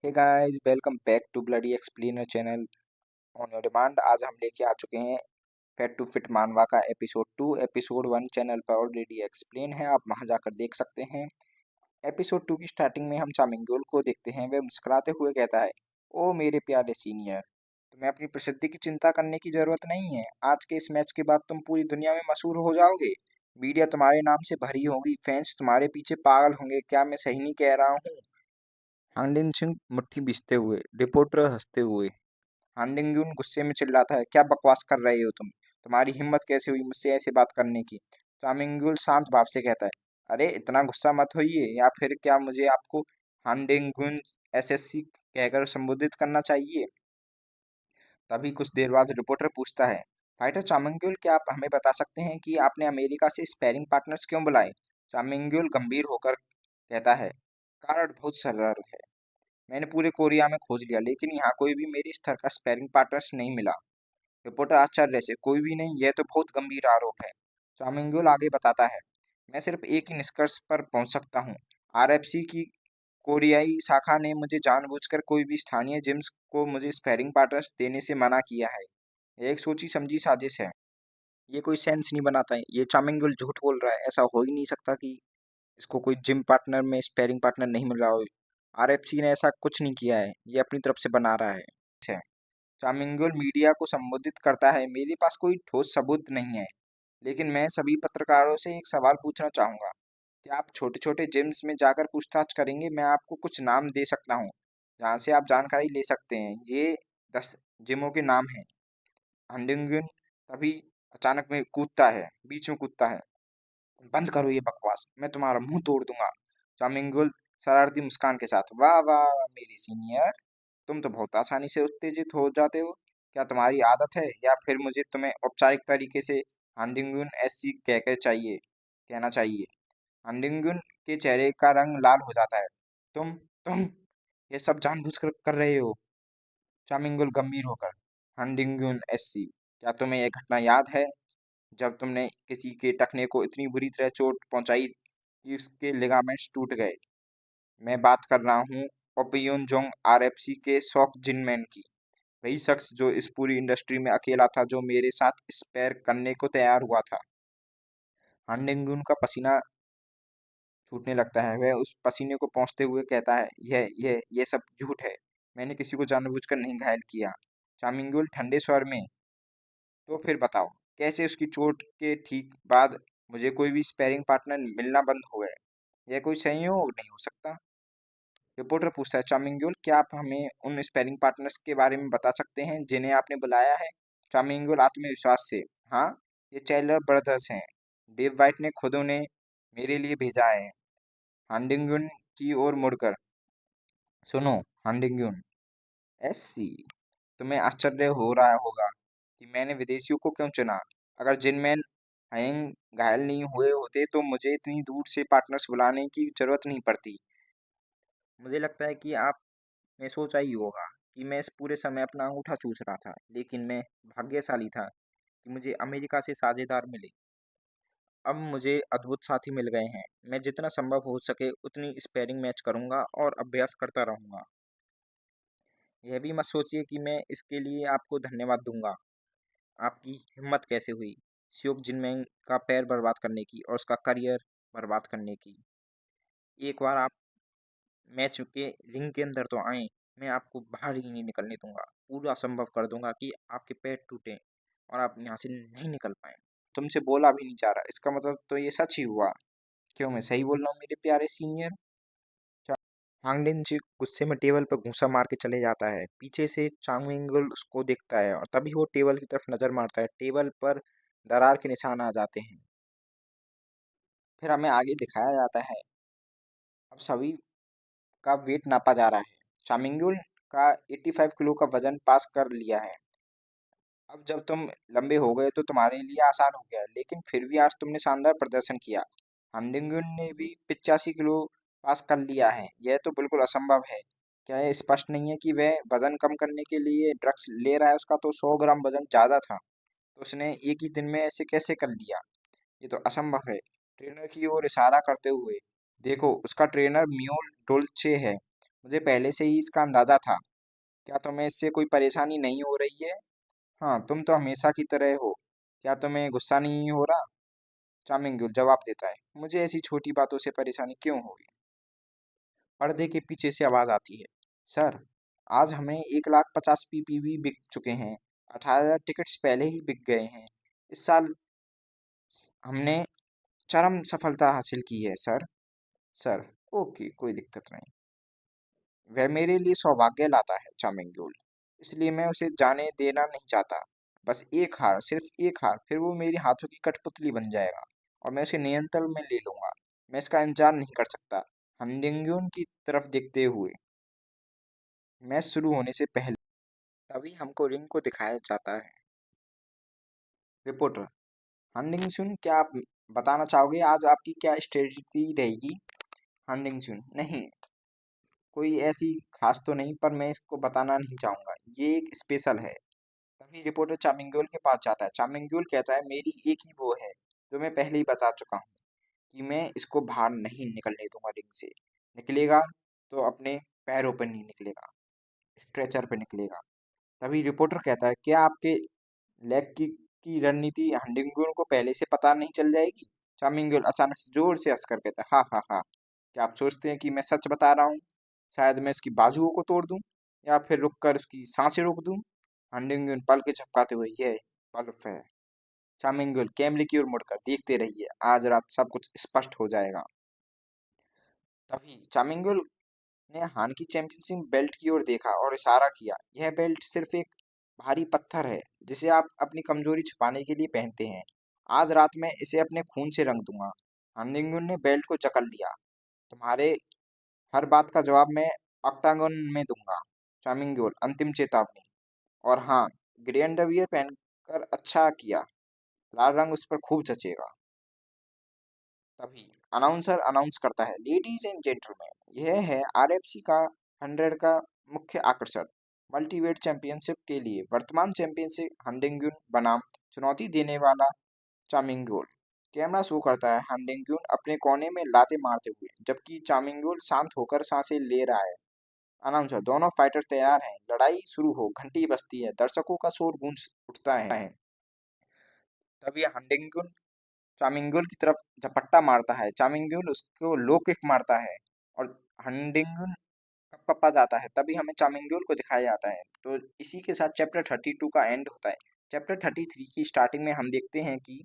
Hey guys, welcome back to bloody explainer channel on your demand. आज हम लेके आ चुके हैं फेट टू फिट मानवा का एपिसोड 2। एपिसोड 1 चैनल पर ऑलरेडी एक्सप्लेन है, आप वहां जाकर देख सकते हैं। एपिसोड 2 की स्टार्टिंग में हम चामिंगुल को देखते हैं। वह मुस्कुराते हुए कहता है, ओ मेरे प्यारे सीनियर, तुम्हें अपनी प्रसिद्धि की चिंता करने की जरूरत नहीं है। आज के इस मैच के बाद तुम पूरी दुनिया में मशहूर हो जाओगे। मीडिया तुम्हारे नाम से भरी होगी, फैंस तुम्हारे पीछे पागल होंगे। क्या मैं सही नहीं कह रहा हूँ? हांडिंग सिंह मुट्ठी बीसते हुए, रिपोर्टर हंसते हुए। हांडिंगयून गुस्से में चिल्लाता है, क्या बकवास कर रहे हो तुम? तुम्हारी हिम्मत कैसे हुई मुझसे ऐसे बात करने की? चामिंगुल शांत भाव से कहता है, अरे इतना गुस्सा मत होइए, या फिर क्या मुझे आपको हांडिंगयून एसएससी कहकर संबोधित करना चाहिए? तभी कुछ देर बाद रिपोर्टर पूछता है, फाइटर चामिंगुल, क्या आप हमें बता सकते हैं कि आपने अमेरिका से स्पैरिंग पार्टनर्स क्यों बुलाए? चामिंगुल गंभीर होकर कहता है, कारण बहुत सरल है। मैंने पूरे कोरिया में खोज लिया, लेकिन यहाँ कोई भी मेरी स्तर का स्पैरिंग पार्टनर्स नहीं मिला। रिपोर्टर आश्चर्य से, कोई भी नहीं? यह तो बहुत गंभीर आरोप है। चामिंगुल आगे बताता है, मैं सिर्फ एक ही निष्कर्ष पर पहुंच सकता हूँ। आरएफसी की कोरियाई शाखा ने मुझे जानबूझकर कोई भी स्थानीय जिम्स को मुझे स्पैरिंग पार्टनर्स देने से मना किया है। यह एक सोची समझी साजिश है। ये कोई सेंस नहीं बनाता है। ये चामिंगुल झूठ बोल रहा है। ऐसा हो ही नहीं सकता कि इसको कोई जिम पार्टनर में स्पैरिंग पार्टनर नहीं मिल रहा हो। आरएफसी ने ऐसा कुछ नहीं किया है, ये अपनी तरफ से बना रहा है। चामिंगुल मीडिया को संबोधित करता है, मेरे पास कोई ठोस सबूत नहीं है, लेकिन मैं सभी पत्रकारों से एक सवाल पूछना चाहूंगा। क्या आप छोटे छोटे जिम्स में जाकर पूछताछ करेंगे? मैं आपको कुछ नाम दे सकता हूँ जहाँ से आप जानकारी ले सकते हैं। ये 10 जिमों के नाम हैं। हंडिंगन तभी अचानक में कूदता है, बीच में कूदता है, बंद करो ये बकवास, मैं तुम्हारा मुंह तोड़ दूंगा। चामिंगुल शरारती मुस्कान के साथ, वाह वाह मेरी सीनियर, तुम तो बहुत आसानी से उत्तेजित हो जाते हो। क्या तुम्हारी आदत है, या फिर मुझे तुम्हें औपचारिक तरीके से हांडिंगुन एससी कहकर चाहिए कहना चाहिए? हांडिंगुन के चेहरे का रंग लाल हो जाता है। तुम ये सब जानबूझकर कर रहे हो? चामिंगुल गंभीर होकर, हांडिंगुन एससी, क्या तुम्हें यह घटना याद है जब तुमने किसी के टखने को इतनी बुरी तरह चोट पहुंचाई कि उसके लिगामेंट्स टूट गए? मैं बात कर रहा हूँ ओपियोन जोंग आरएफसी के सॉक जिनमैन की। वही शख्स जो इस पूरी इंडस्ट्री में अकेला था जो मेरे साथ स्पेयर करने को तैयार हुआ था। हांडिंगुन का पसीना छूटने लगता है। वह उस पसीने को पोंछते हुए कहता है, यह सब झूठ है। मैंने किसी को जानबूझकर नहीं घायल किया। चामिंगुल ठंडे स्वर में, तो फिर बताओ, कैसे उसकी चोट के ठीक बाद मुझे कोई भी स्पैरिंग पार्टनर मिलना बंद हो गए? यह कोई संयोग नहीं हो सकता। रिपोर्टर पूछता है, चामिंगुल, क्या आप हमें उन स्पैरिंग पार्टनर्स के बारे में बता सकते हैं जिन्हें आपने बुलाया है? चामिंगुल आत्मविश्वास से, हाँ, ये चैलर ब्रदर्स हैं। डेव वाइट ने खुद उन्हें मेरे लिए भेजा है। हांडिंगुन की ओर मुड़कर, सुनो हांडिंगुन एससी, तुम्हें आश्चर्य हो रहा होगा कि मैंने विदेशियों को क्यों चुना। अगर जिनमैन हयंग घायल नहीं हुए होते तो मुझे इतनी दूर से पार्टनर्स बुलाने की जरूरत नहीं पड़ती। मुझे लगता है कि आपने सोचा ही होगा कि मैं इस पूरे समय अपना अंगूठा चूस रहा था, लेकिन मैं भाग्यशाली था कि मुझे अमेरिका से साझेदार मिले। अब मुझे अद्भुत साथी मिल गए हैं। मैं जितना संभव हो सके उतनी स्पैरिंग मैच करूंगा और अभ्यास करता रहूंगा। यह भी मत सोचिए कि मैं इसके लिए आपको धन्यवाद दूंगा। आपकी हिम्मत कैसे हुई श्योक जिनमेंग का पैर बर्बाद करने की और उसका करियर बर्बाद करने की? एक बार आप मैच के रिंग के अंदर तो आए, मैं आपको बाहर ही नहीं निकलने दूंगा। पूरा संभव कर दूंगा कि आपके पैर टूटे और आप यहाँ से नहीं निकल पाए। तुमसे बोला भी नहीं जा रहा, इसका मतलब तो ये सच ही हुआ। क्यों, मैं सही बोल रहा हूँ मेरे प्यारे सीनियर? हांगडिन जी गुस्से में टेबल पर घूंसा मार के चले जाता है। पीछे से चांगमिंगुल उसको देखता है और तभी वो टेबल की तरफ नजर मारता है। टेबल पर दरार के निशान आ जाते हैं। फिर हमें आगे दिखाया जाता है, अब सभी का वेट नापा जा रहा है। चामिंगुल का 85 किलो का वजन पास कर लिया है। अब जब तुम लंबे हो गए तो तुम्हारे लिए आसान हो गया, लेकिन फिर भी आज तुमने शानदार प्रदर्शन किया। हांडिंगुन ने भी 85 किलो पास कर लिया है। यह तो बिल्कुल असंभव है। क्या यह स्पष्ट नहीं है कि वह वजन कम करने के लिए ड्रग्स ले रहा है? उसका तो 100 ग्राम वजन ज्यादा था, तो उसने एक ही दिन में ऐसे कैसे कर लिया? ये तो असंभव है। ट्रेनर की ओर इशारा करते हुए, देखो उसका ट्रेनर म्यूल डोल्चे है, मुझे पहले से ही इसका अंदाजा था। क्या तुम्हें इससे कोई परेशानी नहीं हो रही है? हाँ, तुम तो हमेशा की तरह हो। क्या तुम्हें गुस्सा नहीं हो रहा? चामिंगुल जवाब देता है, मुझे ऐसी छोटी बातों से परेशानी क्यों होगी? पर्दे के पीछे से आवाज आती है, सर, आज हमें 1,50,000 पीपीवी बिक चुके हैं। 18,000 टिकट्स पहले ही बिक गए हैं। इस साल हमने चरम सफलता हासिल की है, सर। सर, ओके, कोई दिक्कत नहीं। वह मेरे लिए सौभाग्य लाता है, चामिंगुल। इसलिए मैं उसे जाने देना नहीं चाहता। बस एक हार, सिर्फ एक हार, फिर वो मेरे हाथों की कठपुतली बन जाएगा और मैं उसे नियंत्रण में ले लूंगा। मैं इसका इंतजार नहीं कर सकता। हनडिंगयुन की तरफ देखते हुए, मैच शुरू होने से पहले तभी हमको रिंग को दिखाया जाता है। रिपोर्टर, हनडिंगसुन, क्या आप बताना चाहोगे आज आपकी क्या स्ट्रेटजी रहेगी? हनडिंगसुन, नहीं, कोई ऐसी खास तो नहीं, पर मैं इसको बताना नहीं चाहूंगा, ये एक स्पेशल है। तभी रिपोर्टर चामिंगुल के पास जाता है। चामिंगुल कहता है, मेरी एक ही वो है जो मैं पहले ही बता चुका हूँ कि मैं इसको बाहर नहीं निकलने दूंगा रिंग से। निकलेगा तो अपने पैरों पर नहीं निकलेगा, स्ट्रेचर पे निकलेगा। तभी रिपोर्टर कहता है, क्या आपके लेग की रणनीति हंडिंगुल को पहले से पता नहीं चल जाएगी? चामिंगुल अचानक से जोर से हंसकर कहता है, हाँ हाँ हाँ, क्या आप सोचते हैं कि मैं सच बता रहा हूँ? शायद मैं उसकी बाजुओं को तोड़ दूं या फिर रुककर उसकी सांसें रोक दूं। हंडिंगुल पल के झपकाते हुए, यह बल्ब है। चामिंगुल कैमरे की ओर मुड़कर, देखते रहिए, आज रात सब कुछ स्पष्ट हो जाएगा। तभी चामिंगुल ने हान की चैंपियनशिप बेल्ट की ओर देखा और इशारा किया, यह बेल्ट सिर्फ एक भारी पत्थर है जिसे आप अपनी कमजोरी छुपाने के लिए पहनते हैं। आज रात मैं इसे अपने खून से रंग दूंगा। हानडिंगुन ने बेल्ट को जकड़ लिया। तुम्हारे हर बात का जवाब मैं ऑक्टागन में दूंगा। चामिंगुल, अंतिम चेतावनी। और हाँ, ग्रे अंडरवियर पहनकर अच्छा किया, लाल रंग उस पर खूब जचेगा। तभी अनाउंसर अनाउंस करता है, लेडीज एंड जेंटलमैन, यह है आरएफसी का 100 का मुख्य आकर्षण। मल्टीवेट चैंपियनशिप के लिए वर्तमान चैंपियन से हंडिंगुन बनाम चुनौती देने वाला चामिंगुल। कैमरा शो करता है हंडिंगुन अपने कोने में लाते मारते हुए, जबकि चामिंगुल शांत होकर सांसें ले रहा है। अनाउंसर, दोनों फाइटर तैयार हैं, लड़ाई शुरू हो। घंटी बजती है, दर्शकों का शोर गूंज उठता है। तभी हंडिंगुन चामिंगुल की तरफ झपट्टा मारता है। चामिंगुल उसको लो किक मारता है और हंडिंगुल कपकपा जाता है। तभी हमें चामिंगुल को दिखाया जाता है। तो इसी के साथ चैप्टर 32 का एंड होता है। चैप्टर 33 की स्टार्टिंग में हम देखते हैं कि